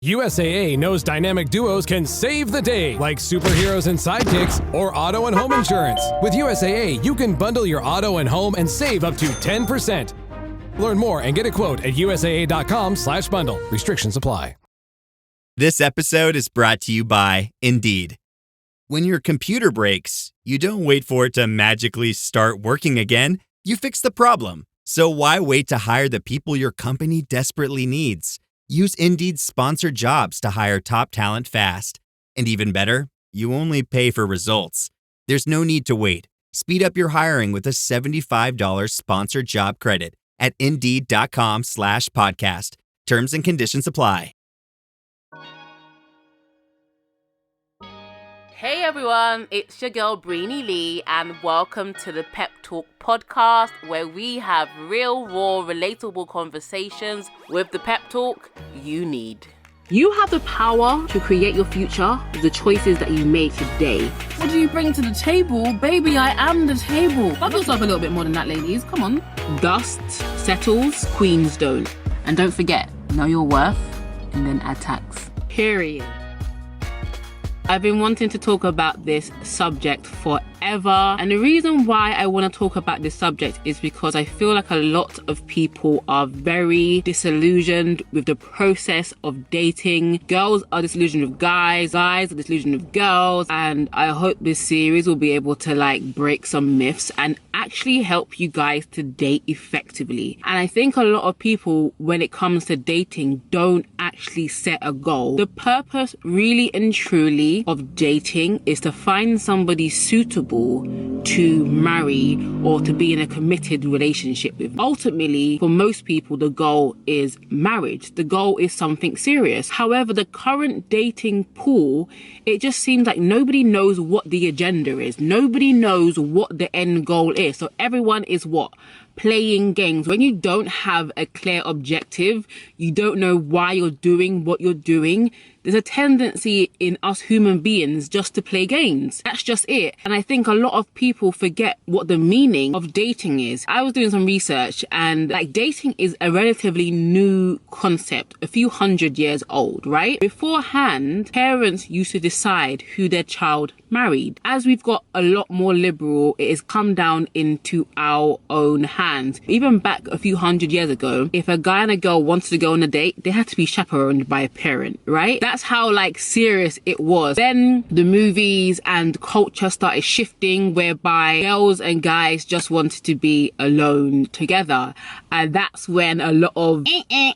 USAA knows dynamic duos can save the day, like superheroes and sidekicks or auto and home insurance. With USAA, you can bundle your auto and home and save up to 10%. Learn more and get a quote at usaa.com/bundle. Restrictions apply. This episode is brought to you by Indeed. When your computer breaks, you don't wait for it to magically start working again. You fix the problem. So why wait to hire the people your company desperately needs? Use Indeed's sponsored jobs to hire top talent fast. And even better, you only pay for results. There's no need to wait. Speed up your hiring with a $75 sponsored job credit at Indeed.com/podcast. Terms and conditions apply. Hey everyone, it's your girl Breeny Lee, and welcome to the Pep Talk podcast, where we have real, raw, relatable conversations with the pep talk you need. You have the power to create your future with the choices that you make today. What do you bring to the table? Baby, I am the table. Love yourself a little bit more than that, ladies. Come on. Dust settles, queens don't. And don't forget, know your worth and then add tax. Period. I've been wanting to talk about this subject forever, and the reason why I want to talk about this subject is because I feel like a lot of people are very disillusioned with the process of dating. Girls are disillusioned with guys are disillusioned with girls, and I hope this series will be able to break some myths and actually help you guys to date effectively. And I think a lot of people, when it comes to dating, don't actually set a goal. The purpose really and truly of dating is to find somebody suitable to marry or to be in a committed relationship with. Ultimately, for most people, the goal is marriage. The goal is something serious. However, the current dating pool, it just seems like nobody knows what the agenda is. Nobody knows what the end goal is. So everyone is playing games. When you don't have a clear objective, you don't know why you're doing what you're doing, there's a tendency in us human beings just to play games. That's just it. And I think a lot of people forget what the meaning of dating is. I was doing some research, and dating is a relatively new concept, a few hundred years old, right? Beforehand, parents used to decide who their child married. As we've got a lot more liberal, it has come down into our own hands. Even back a few hundred years ago, if a guy and a girl wanted to go on a date, they had to be chaperoned by a parent, right? That's how serious it was. Then the movies and culture started shifting, whereby girls and guys just wanted to be alone together. And that's when a lot of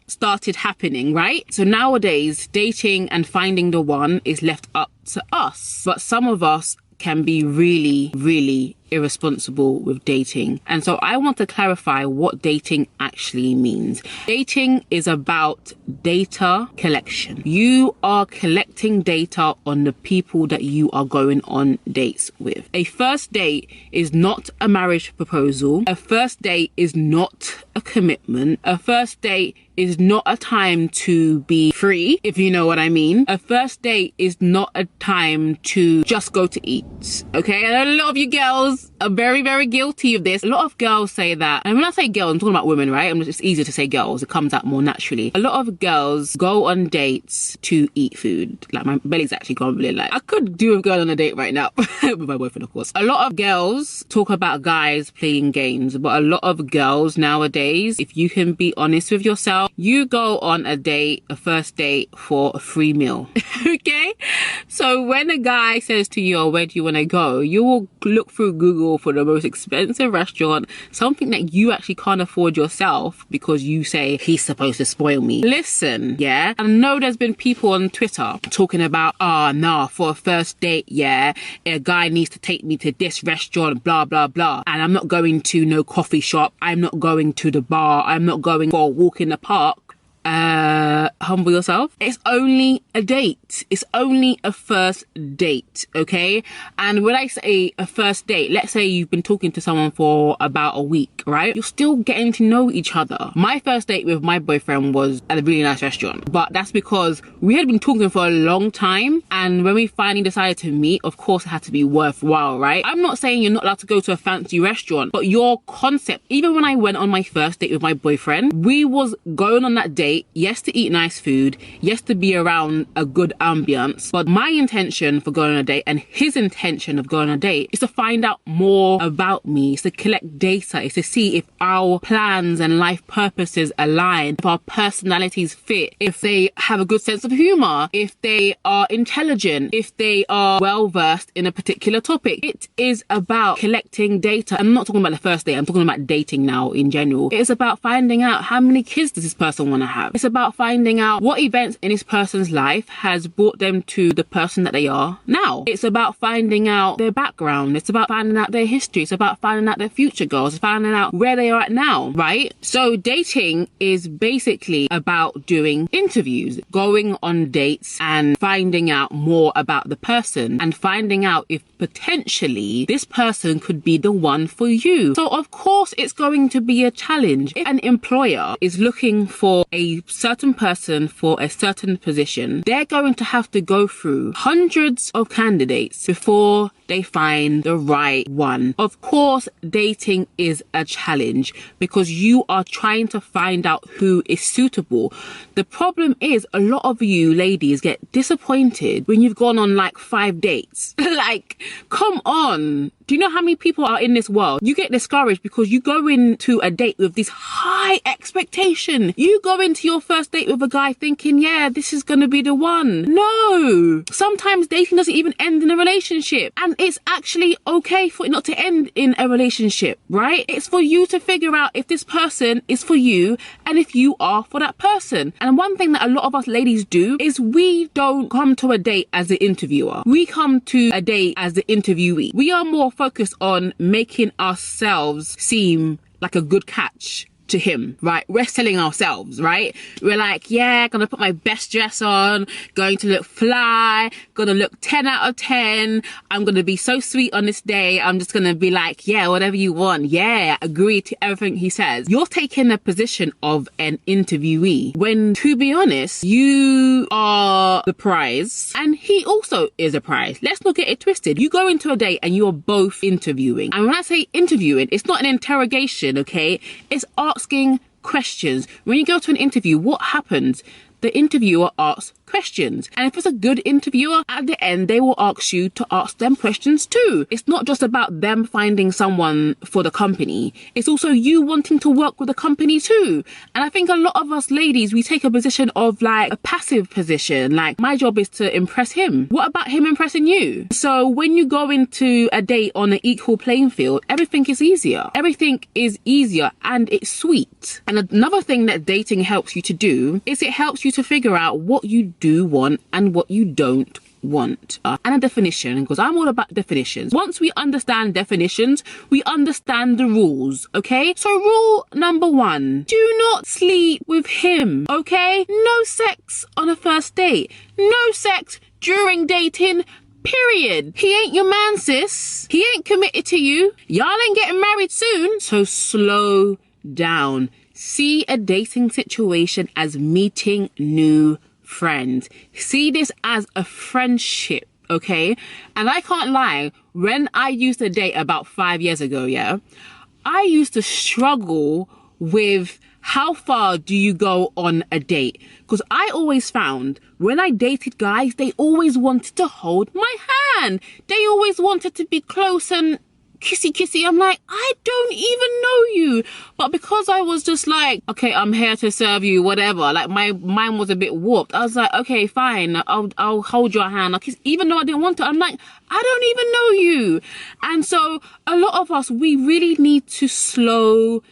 started happening, right? So nowadays, dating and finding the one is left up to us. But some of us can be really, really irresponsible with dating. And so I want to clarify what dating actually means. Dating is about data collection. You are collecting data on the people that you are going on dates with. A first date is not a marriage proposal. A first date is not a commitment. A first date is not a time to be free, if you know what I mean. A first date is not a time to just go to eat, okay? And a lot of you girls are very, very guilty of this. A lot of girls say that, and when I say girls, I'm talking about women, right? It's easier to say girls. It comes out more naturally. A lot of girls go on dates to eat food. My belly's actually grumbling. I could do a girl on a date right now. With my boyfriend, of course. A lot of girls talk about guys playing games, but a lot of girls nowadays, if you can be honest with yourself, you go on a first date for a free meal. Okay? So when a guy says to you, where do you want to go? You will look through Google for the most expensive restaurant, something that you actually can't afford yourself because you say he's supposed to spoil me. Listen, yeah? I know there's been people on Twitter talking about, for a first date, yeah, a guy needs to take me to this restaurant, blah, blah, blah. And I'm not going to no coffee shop. I'm not going to the bar. I'm not going for a walk in the park. Humble yourself. It's only a date. It's only a first date, okay? And when I say a first date, let's say you've been talking to someone for about a week, right? You're still getting to know each other. My first date with my boyfriend was at a really nice restaurant, but that's because we had been talking for a long time, and when we finally decided to meet, of course it had to be worthwhile, right? I'm not saying you're not allowed to go to a fancy restaurant, but your concept, even when I went on my first date with my boyfriend, we was going on that date date, yes, to eat nice food, yes, to be around a good ambience, but my intention for going on a date and his intention of going on a date is to find out more about me, is to collect data, is to see if our plans and life purposes align, if our personalities fit, if they have a good sense of humor, if they are intelligent, if they are well versed in a particular topic. It is about collecting data. I'm not talking about the first date, I'm talking about dating now in general. It's about finding out how many kids does this person want to have. It's about finding out what events in this person's life has brought them to the person that they are now. It's about finding out their background. It's about finding out their history. It's about finding out their future goals. It's finding out where they are at now, right? So dating is basically about doing interviews, going on dates and finding out more about the person and finding out if potentially this person could be the one for you. So of course it's going to be a challenge. If an employer is looking for a certain person for a certain position, they're going to have to go through hundreds of candidates before they find the right one. Of course, dating is a challenge because you are trying to find out who is suitable. The problem is a lot of you ladies get disappointed when you've gone on like 5 dates. Like, come on. Do you know how many people are in this world? You get discouraged because you go into a date with this high expectation. You go into your first date with a guy thinking, yeah, this is going to be the one. No. Sometimes dating doesn't even end in a relationship. And it's actually okay for it not to end in a relationship, right? It's for you to figure out if this person is for you and if you are for that person. And one thing that a lot of us ladies do is we don't come to a date as the interviewer. We come to a date as the interviewee. We are more focused on making ourselves seem like a good catch to him, right? We're selling ourselves, right? We're like, yeah, gonna put my best dress on, going to look fly, gonna look 10 out of 10. I'm gonna be so sweet on this day. I'm just gonna be like, yeah, whatever you want. Yeah, agree to everything he says. You're taking the position of an interviewee when, to be honest, you are the prize and he also is a prize. Let's not get it twisted. You go into a date and you're both interviewing. And when I say interviewing, it's not an interrogation, okay? It's asking questions. When you go to an interview, what happens? The interviewer asks questions. And if it's a good interviewer, at the end, they will ask you to ask them questions too. It's not just about them finding someone for the company. It's also you wanting to work with the company too. And I think a lot of us ladies, we take a position of like a passive position. Like, my job is to impress him. What about him impressing you? So when you go into a date on an equal playing field, everything is easier. Everything is easier and it's sweet. And another thing that dating helps you to do is it helps you to figure out what you do want and what you don't want. And a definition, because I'm all about definitions. Once we understand definitions, we understand the rules, okay? So rule number 1, do not sleep with him, okay? No sex on a first date. No sex during dating, period. He ain't your man, sis. He ain't committed to you. Y'all ain't getting married soon. So slow down. See a dating situation as meeting new friends. See this as a friendship, okay? And I can't lie, when I used to date about 5 years ago, yeah, I used to struggle with how far do you go on a date? Because I always found when I dated guys, they always wanted to hold my hand. They always wanted to be close and kissy. I'm like, I don't even know you. But because I was just like, okay, I'm here to serve you, whatever. Like, my mind was a bit warped. I was like, okay, fine. I'll hold your hand. I'll kiss. Even though I didn't want to, I'm like, I don't even know you. And so a lot of us, we really need to slow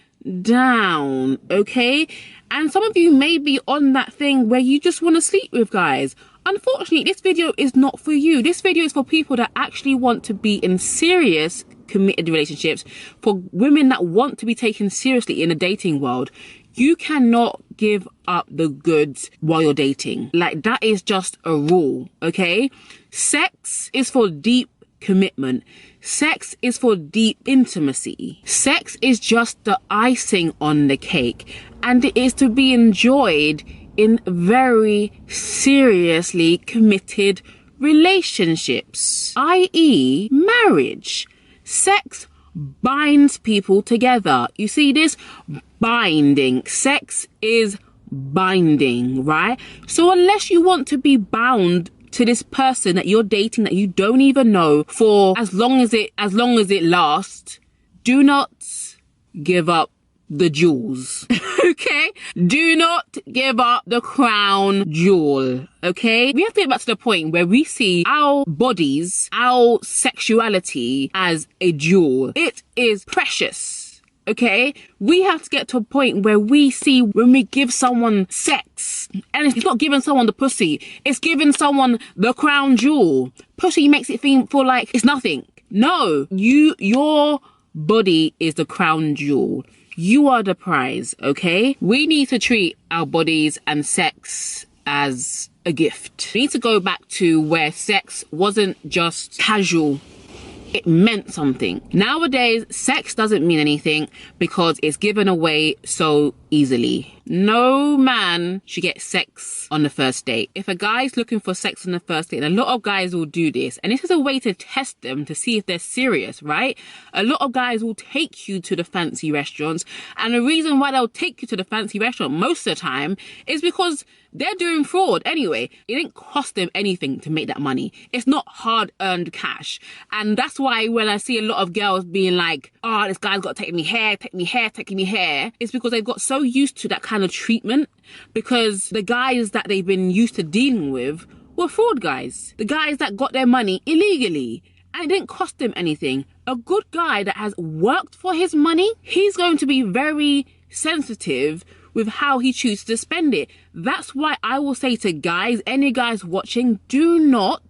down, okay? And some of you may be on that thing where you just want to sleep with guys. Unfortunately, this video is not for you. This video is for people that actually want to be in serious committed relationships, for women that want to be taken seriously in the dating world. You cannot give up the goods while you're dating. Like, that is just a rule, okay? Sex is for deep commitment. Sex is for deep intimacy. Sex is just the icing on the cake, and it is to be enjoyed in very seriously committed relationships, i.e. marriage. Sex binds people together. You see this? Binding. Sex is binding, right? So unless you want to be bound to this person that you're dating that you don't even know for as long as it lasts, do not give up the jewels. Okay? Do not give up the crown jewel. Okay? We have to get back to the point where we see our bodies, our sexuality as a jewel. It is precious. Okay? We have to get to a point where we see when we give someone sex, and it's not giving someone the pussy, it's giving someone the crown jewel. Pussy makes it feel like it's nothing. No, your body is the crown jewel. You are the prize, okay? We need to treat our bodies and sex as a gift. We need to go back to where sex wasn't just casual. It meant something. Nowadays, sex doesn't mean anything because it's given away so easily. No man should get sex on the first date. If a guy's looking for sex on the first date, and a lot of guys will do this, and this is a way to test them to see if they're serious, right? A lot of guys will take you to the fancy restaurants, and the reason why they'll take you to the fancy restaurant most of the time is because they're doing fraud anyway. It didn't cost them anything to make that money. It's not hard-earned cash. And that's why when I see a lot of girls being like, oh, this guy's got to take me here, it's because they've got so used to that kind of treatment, because the guys that they've been used to dealing with were fraud guys. The guys that got their money illegally. And it didn't cost them anything. A good guy that has worked for his money, he's going to be very sensitive with how he chooses to spend it. That's why I will say to guys, any guys watching, do not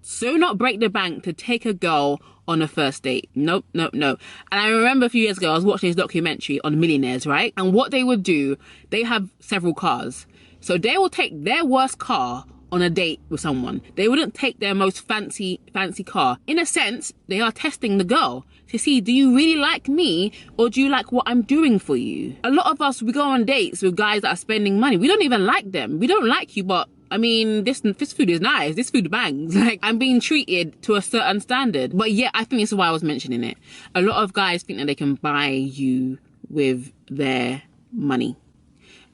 break the bank to take a girl on a first date. Nope. And I remember a few years ago, I was watching this documentary on millionaires, right? And what they would do, they have several cars. So they will take their worst car on a date with someone. They wouldn't take their most fancy car. In a sense, they are testing the girl to see, do you really like me or do you like what I'm doing for you? A lot of us, we go on dates with guys that are spending money. We don't even like them. We don't like you, but I mean, this food is nice. This food bangs. Like, I'm being treated to a certain standard. But yeah, I think this is why I was mentioning it. A lot of guys think that they can buy you with their money.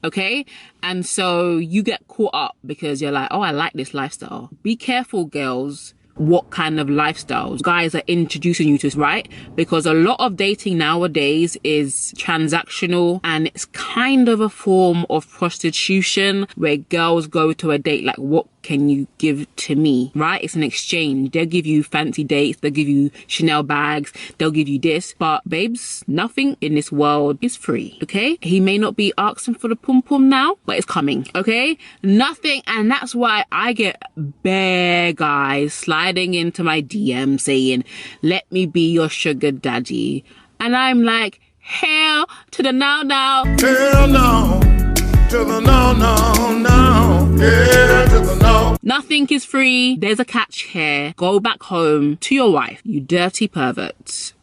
Okay? And so you get caught up because you're like, oh, I like this lifestyle. Be careful, girls, what kind of lifestyles guys are introducing you to, right? Because a lot of dating nowadays is transactional, and it's kind of a form of prostitution where girls go to a date like, what can you give to me, right? It's an exchange. They'll give you fancy dates, they'll give you Chanel bags, they'll give you this, but babes, nothing in this world is free, okay? He may not be asking for the pum pum now, but it's coming, okay? Nothing. And that's why I get bare guys sliding into my DM saying, let me be your sugar daddy. And I'm like, hell to the no. Hell no. To the no. Yeah, to the no. Nothing is free. There's a catch here. Go back home to your wife, you dirty perverts.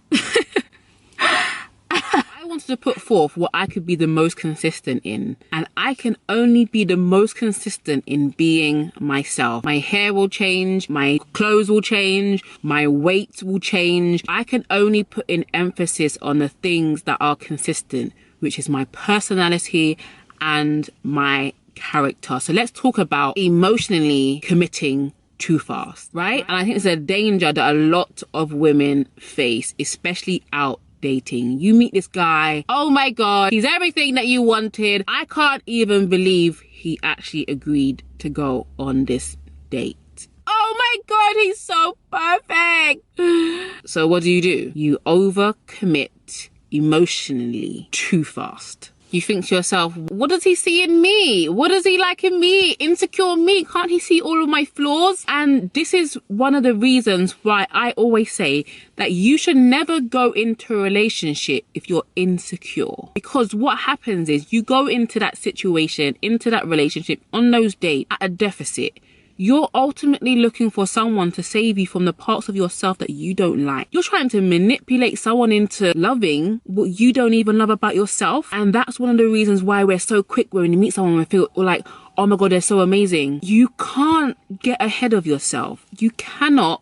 I wanted to put forth what I could be the most consistent in, and I can only be the most consistent in being myself. My hair will change, my clothes will change, my weight will change. I can only put in emphasis on the things that are consistent, which is my personality and my character. So let's talk about emotionally committing too fast, right? And I think it's a danger that a lot of women face, especially out dating. You meet this guy, oh my god, he's everything that you wanted. I can't even believe he actually agreed to go on this date. Oh my god, he's so perfect. So what do? You overcommit emotionally too fast. You think to yourself, what does he see in me? What does he like in me? Insecure me? Can't he see all of my flaws? And this is one of the reasons why I always say that you should never go into a relationship if you're insecure. Because what happens is you go into that situation, into that relationship, on those dates at a deficit. You're ultimately looking for someone to save you from the parts of yourself that you don't like. You're trying to manipulate someone into loving what you don't even love about yourself. And that's one of the reasons why we're so quick when you meet someone and feel like, oh my god, they're so amazing. You can't get ahead of yourself. You cannot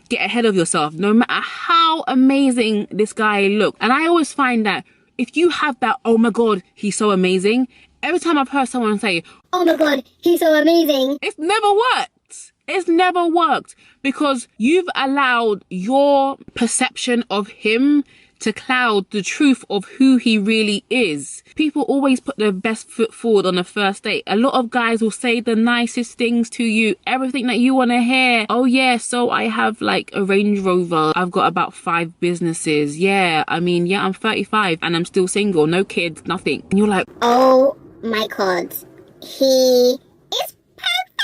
get ahead of yourself, no matter how amazing this guy looks. And I always find that if you have that, oh my god, he's so amazing, Every time I've heard someone say, oh my God, he's so amazing. it's never worked. It's never worked because you've allowed your perception of him to cloud the truth of who he really is. People always put their best foot forward on the first date. A lot of guys will say the nicest things to you, everything that you want to hear. Oh yeah, so I have like a Range Rover. I've got about 5 businesses. Yeah, I'm 35 and I'm still single, no kids, nothing. And you're like, oh my God, he is perfect.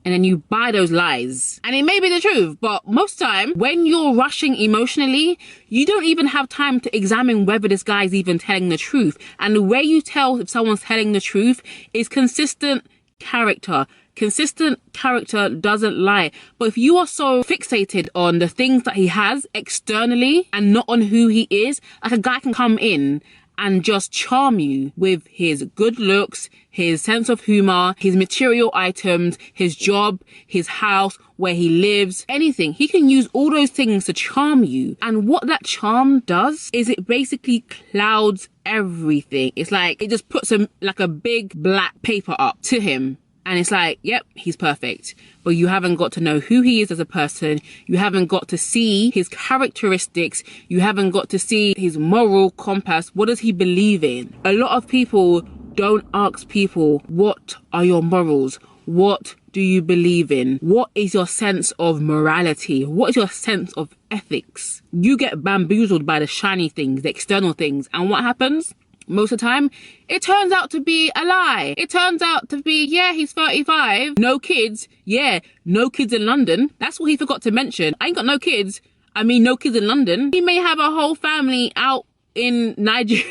and then you buy those lies. And it may be the truth, but most time when you're rushing emotionally, you don't even have time to examine whether this guy's even telling the truth. And the way you tell if someone's telling the truth is consistent character. Consistent character doesn't lie. But if you are so fixated on the things that he has externally and not on who he is, like a guy can come in and just charm you with his good looks, his sense of humor, his material items, his job, his house, where he lives, anything. He can use all those things to charm you. And what that charm does is it basically clouds everything. It's like it just puts like a big black paper up to him. And it's like, yep, he's perfect. But you haven't got to know who he is as a person. You haven't got to see his characteristics. You haven't got to see his moral compass. What does he believe in? A lot of people don't ask people, what are your morals? What do you believe in? What is your sense of morality? What is your sense of ethics? You get bamboozled by the shiny things, the external things. And what happens? Most of the time, it turns out to be a lie. It turns out to be, yeah, he's 35. No kids. Yeah, no kids in London. That's what he forgot to mention. I ain't got no kids. No kids in London. He may have a whole family out in Nigeria.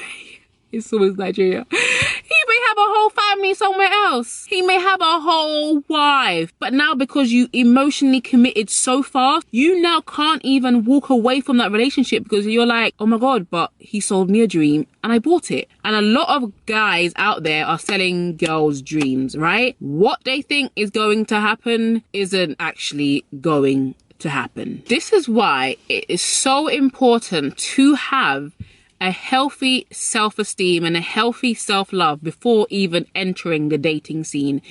It's always Nigeria. He may have a whole family somewhere else. He may have a whole wife. But now because you emotionally committed so far, you now can't even walk away from that relationship because you're like, oh my God, but he sold me a dream and I bought it. And a lot of guys out there are selling girls' dreams, right? What they think is going to happen isn't actually going to happen. This is why it is so important to have a healthy self-esteem and a healthy self-love before even entering the dating scene.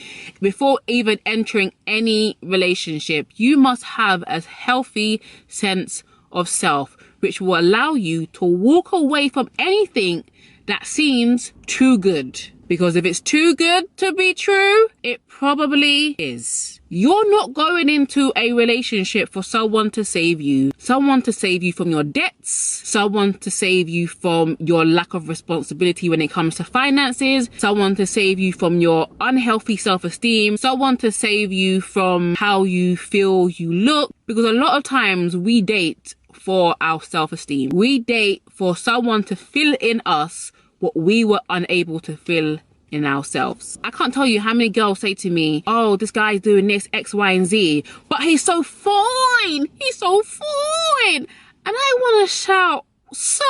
Before even entering any relationship, you must have a healthy sense of self, which will allow you to walk away from anything that seems too good. Because if it's too good to be true, it probably is. You're not going into a relationship for someone to save you. Someone to save you from your debts. Someone to save you from your lack of responsibility when it comes to finances. Someone to save you from your unhealthy self-esteem. Someone to save you from how you feel you look. Because a lot of times we date for our self-esteem. We date for someone to fill in us what we were unable to fill in ourselves. I can't tell you how many girls say to me, oh, this guy's doing this, X, Y, and Z, but he's so fine. He's so fine. And I want to shout, so?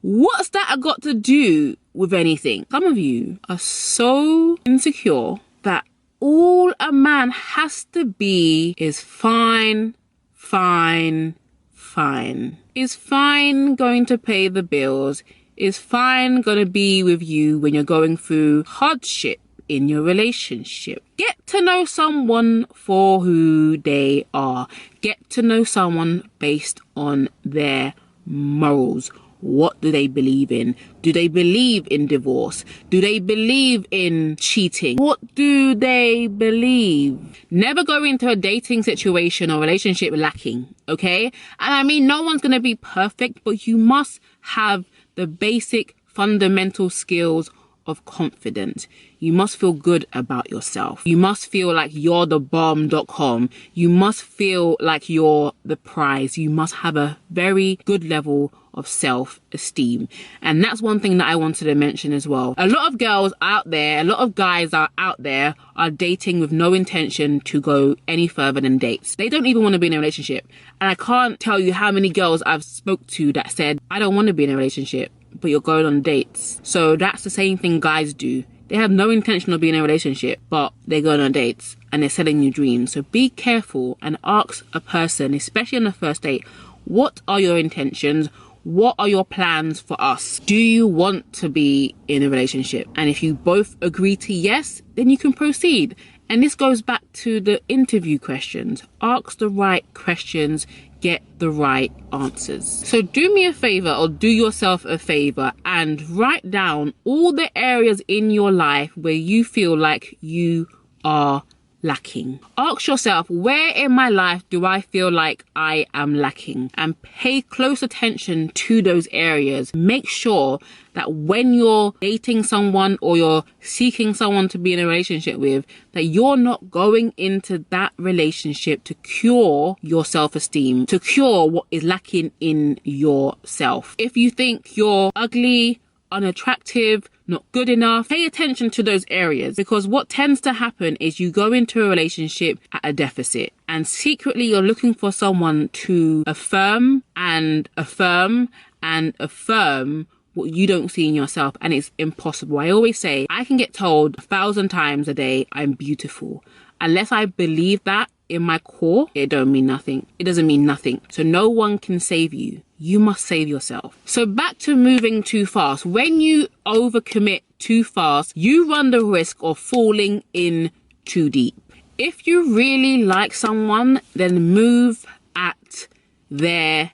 What's that got to do with anything? Some of you are so insecure that all a man has to be is fine, fine, fine. Is fine going to pay the bills? Is fine going to be with you when you're going through hardship in your relationship? Get to know someone for who they are. Get to know someone based on their morals. What do they believe in? Do they believe in divorce? Do they believe in cheating? What do they believe? Never go into a dating situation or relationship lacking, okay? And no one's going to be perfect, but you must have the basic fundamental skills of confidence. You must feel good about yourself. You must feel like you're the bomb.com. You must feel like you're the prize. You must have a very good level of self-esteem. And that's one thing that I wanted to mention as well. A lot of girls out there, a lot of guys are out there are dating with no intention to go any further than dates. They don't even want to be in a relationship. And I can't tell you how many girls I've spoke to that said, I don't want to be in a relationship, but you're going on dates. So that's the same thing guys do. They have no intention of being in a relationship, but they're going on dates and they're selling you dreams. So be careful and ask a person, especially on the first date, what are your intentions? what are your plans for us? Do you want to be in a relationship? And if you both agree to yes, then you can proceed. And this goes back to the interview questions. Ask the right questions, get the right answers. So do me a favor, or do yourself a favor, and write down all the areas in your life where you feel like you are lacking. Ask yourself, where in my life do I feel like I am lacking? And pay close attention to those areas. Make sure that when you're dating someone or you're seeking someone to be in a relationship with, that you're not going into that relationship to cure your self-esteem, to cure what is lacking in yourself. If you think you're ugly, unattractive, not good enough, pay attention to those areas, because what tends to happen is you go into a relationship at a deficit, and secretly you're looking for someone to affirm and affirm and affirm what you don't see in yourself, and it's impossible. I always say, I can get told 1,000 times a day I'm beautiful. Unless I believe that in my core, it don't mean nothing. It doesn't mean nothing. So no one can save you. You must save yourself. So back to moving too fast. When you overcommit too fast, you run the risk of falling in too deep. If you really like someone, then move at their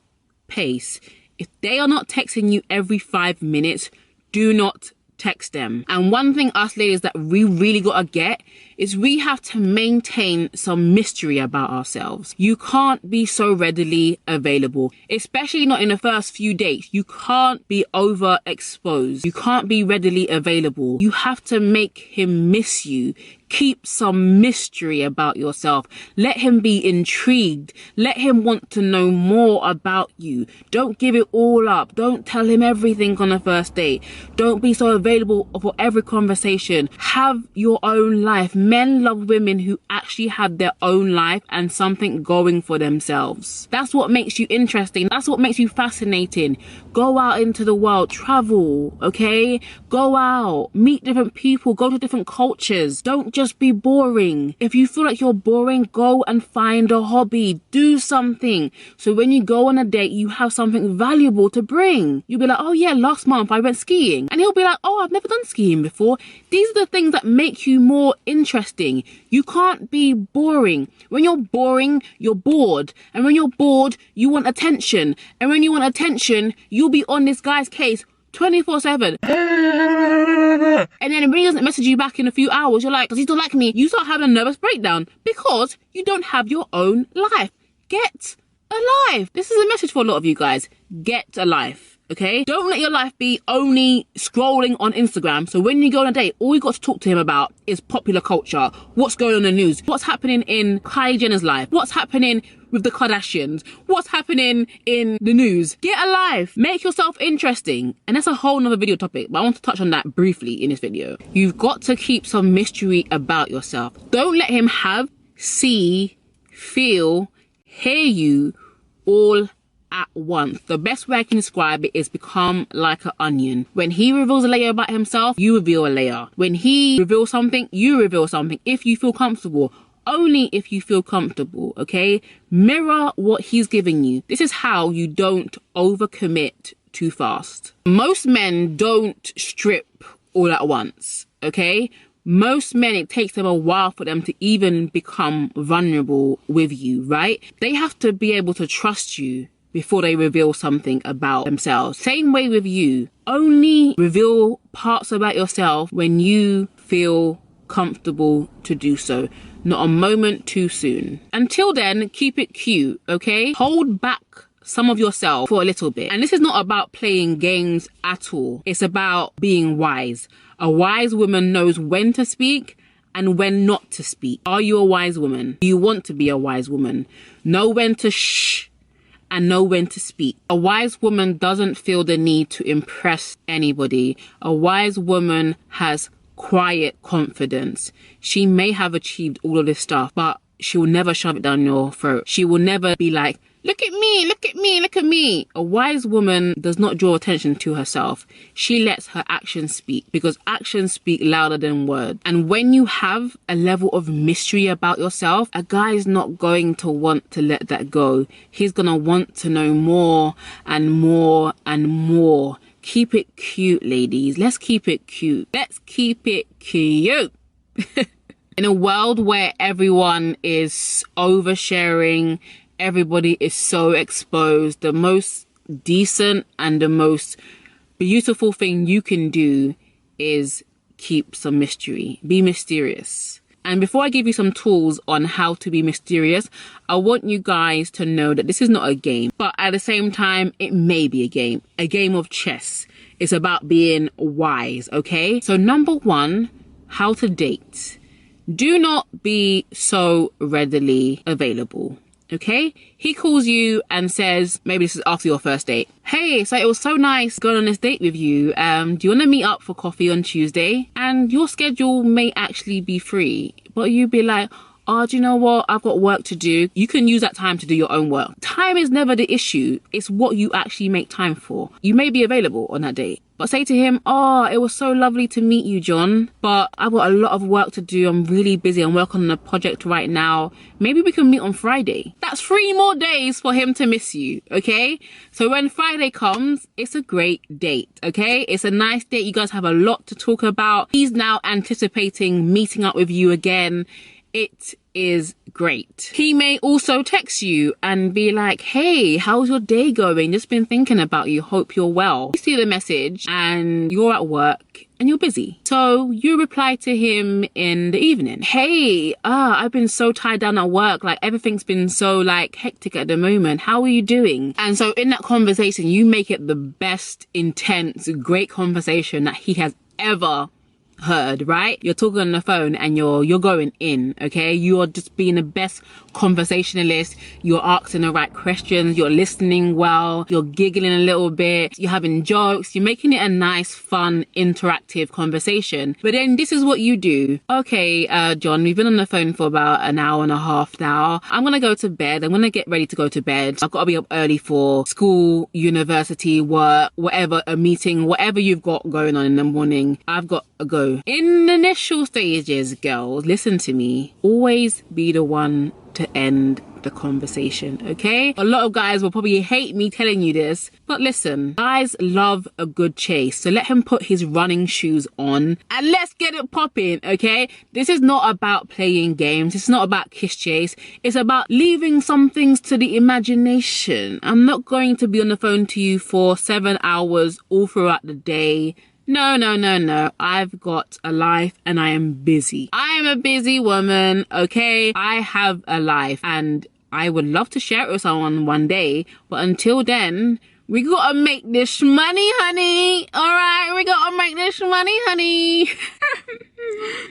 pace. If they are not texting you every 5 minutes, do not text them. And one thing us ladies that we really gotta get is we have to maintain some mystery about ourselves. You can't be so readily available, especially not in the first few dates. You can't be overexposed. You can't be readily available. You have to make him miss you. Keep some mystery about yourself. Let him be intrigued. Let him want to know more about you. Don't give it all up. Don't tell him everything on the first date. Don't be so available for every conversation. Have your own life. Men love women who actually have their own life and something going for themselves. That's what makes you interesting. That's what makes you fascinating. Go out into the world. Travel, okay? Go out. Meet different people. Go to different cultures. Don't just be boring. If you feel like you're boring, go and find a hobby. Do something. So when you go on a date, you have something valuable to bring. You'll be like, oh yeah, last month I went skiing. And he'll be like, oh, I've never done skiing before. These are the things that make you more interesting. You can't be boring. When you're boring, you're bored. And when you're bored, you want attention. And when you want attention, you'll be on this guy's case 24/7. And then when he doesn't message you back in a few hours, you're like, does he still like me? You start having a nervous breakdown because you don't have your own life. Get a life. This is a message for a lot of you guys. Get a life. Okay? Don't let your life be only scrolling on Instagram. So when you go on a date, all you got to talk to him about is popular culture. What's going on in the news? What's happening in Kylie Jenner's life? What's happening with the Kardashians? What's happening in the news? Get a life. Make yourself interesting. And that's a whole nother video topic, but I want to touch on that briefly in this video. You've got to keep some mystery about yourself. Don't let him have, see, feel, hear you all at once. The best way I can describe it is become like an onion. When he reveals a layer about himself, you reveal a layer. When he reveals something, you reveal something. If you feel comfortable, only if you feel comfortable, okay? Mirror what he's giving you. This is how you don't overcommit too fast. Most men don't strip all at once, okay? Most men, it takes them a while for them to even become vulnerable with you, right? They have to be able to trust you before they reveal something about themselves. Same way with you. Only reveal parts about yourself when you feel comfortable to do so. Not a moment too soon. Until then, keep it cute, okay? Hold back some of yourself for a little bit. And this is not about playing games at all. It's about being wise. A wise woman knows when to speak and when not to speak. Are you a wise woman? Do you want to be a wise woman? Know when to shh and know when to speak. A wise woman doesn't feel the need to impress anybody. A wise woman has quiet confidence. She may have achieved all of this stuff, but she will never shove it down your throat. She will never be like, Look at me, look at me, look at me. A wise woman does not draw attention to herself. She lets her actions speak, because actions speak louder than words. And when you have a level of mystery about yourself, a guy is not going to want to let that go. He's going to want to know more and more and more. Keep it cute, ladies. Let's keep it cute. Let's keep it cute. In a world where everyone is oversharing, everybody is so exposed, the most decent and the most beautiful thing you can do is keep some mystery. Be mysterious. And before I give you some tools on how to be mysterious, I want you guys to know that this is not a game, but at the same time, it may be a game of chess. It's about being wise, okay? So number one, how to date. Do not be so readily available. Okay, he calls you and says, maybe this is after your first date. Hey, so it was so nice going on this date with you. Do you want to meet up for coffee on Tuesday? And your schedule may actually be free, but you'd be like, oh, do you know what? I've got work to do. You can use that time to do your own work. Time is never the issue. It's what you actually make time for. You may be available on that date, but say to him, oh, it was so lovely to meet you, John, but I've got a lot of work to do. I'm really busy. I'm working on a project right now. Maybe we can meet on Friday. That's 3 more days for him to miss you, okay? So when Friday comes, it's a great date, okay? It's a nice date. You guys have a lot to talk about. He's now anticipating meeting up with you again. It is great. He may also text you and be like, hey, how's your day going? Just been thinking about you. Hope you're well. You see the message and you're at work and you're busy. So you reply to him in the evening. Hey, I've been so tied down at work. Like everything's been so like hectic at the moment. How are you doing? And so in that conversation, you make it the best, intense, great conversation that he has ever heard, right? You're talking on the phone and you're going in, okay? You're just being the best conversationalist. You're asking the right questions. You're listening well. You're giggling a little bit. You're having jokes. You're making it a nice, fun, interactive conversation. But then this is what you do. Okay, John, we've been on the phone for about an hour and a half now. I'm gonna go to bed. I'm gonna get ready to go to bed. I've got to be up early for school, university, work, whatever, a meeting, whatever you've got going on in the morning. I've got to go. In the initial stages, girls, listen to me. Always be the one to end the conversation, okay? A lot of guys will probably hate me telling you this, but listen, guys love a good chase. So let him put his running shoes on and let's get it popping, okay? This is not about playing games. It's not about kiss chase. It's about leaving some things to the imagination. I'm not going to be on the phone to you for 7 hours all throughout the day. No. I've got a life and I am busy. I am a busy woman, okay? I have a life and I would love to share it with someone one day. But until then, we gotta make this money, honey. All right, we gotta make this money, honey.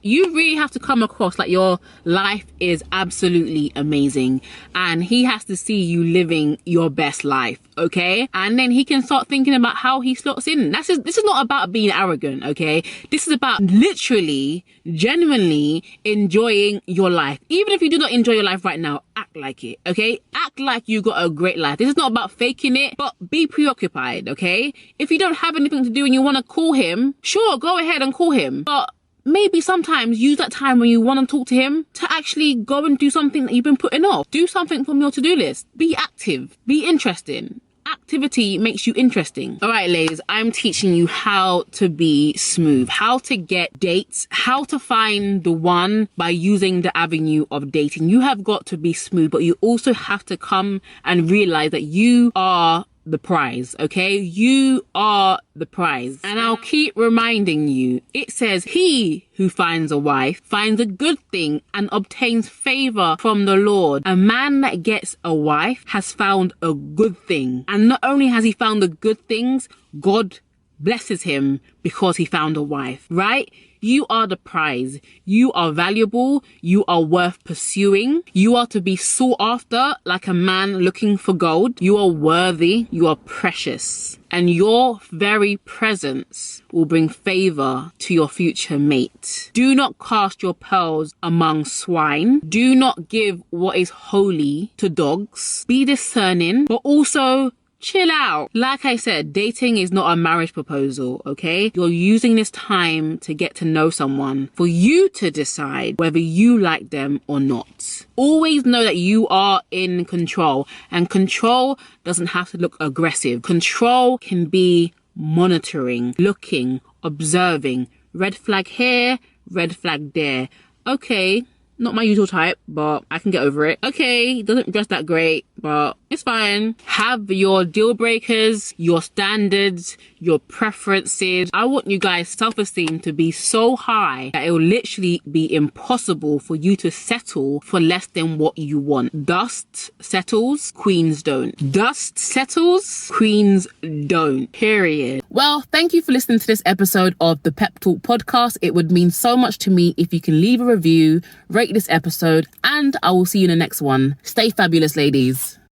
You really have to come across like your life is absolutely amazing and he has to see you living your best life, okay? And then he can start thinking about how he slots in. This is not about being arrogant, okay? This is about literally, genuinely enjoying your life. Even if you do not enjoy your life right now, act like it, okay? Act like you got a great life. This is not about faking it, but be preoccupied, okay? If you don't have anything to do and you want to call him, sure, go ahead and call him. But maybe sometimes use that time when you want to talk to him to actually go and do something that you've been putting off. Do something from your to-do list. Be active. Be interesting. Activity makes you interesting. All right, ladies, I'm teaching you how to be smooth, how to get dates, how to find the one by using the avenue of dating. You have got to be smooth, but you also have to come and realize that you are the prize, okay? You are the prize. And I'll keep reminding you, it says, he who finds a wife finds a good thing and obtains favor from the Lord. A man that gets a wife has found a good thing. And not only has he found the good things, God blesses him because he found a wife, right? You are the prize. You are valuable. You are worth pursuing. You are to be sought after like a man looking for gold. You are worthy. You are precious. And your very presence will bring favor to your future mate. Do not cast your pearls among swine. Do not give what is holy to dogs. Be discerning, but also chill out. Like I said, dating is not a marriage proposal, okay? You're using this time to get to know someone for you to decide whether you like them or not. Always know that you are in control, and control doesn't have to look aggressive. Control can be monitoring, looking, observing. Red flag here, red flag there. Okay, not my usual type, but I can get over it. Okay, doesn't dress that great, but it's fine. Have your deal breakers, your standards, your preferences. I want you guys' self-esteem to be so high that it will literally be impossible for you to settle for less than what you want. Dust settles, queens don't. Dust settles, queens don't. Period. Well, thank you for listening to this episode of the Pep Talk podcast. It would mean so much to me if you can leave a review, rate this episode, and I will see you in the next one. Stay fabulous, ladies.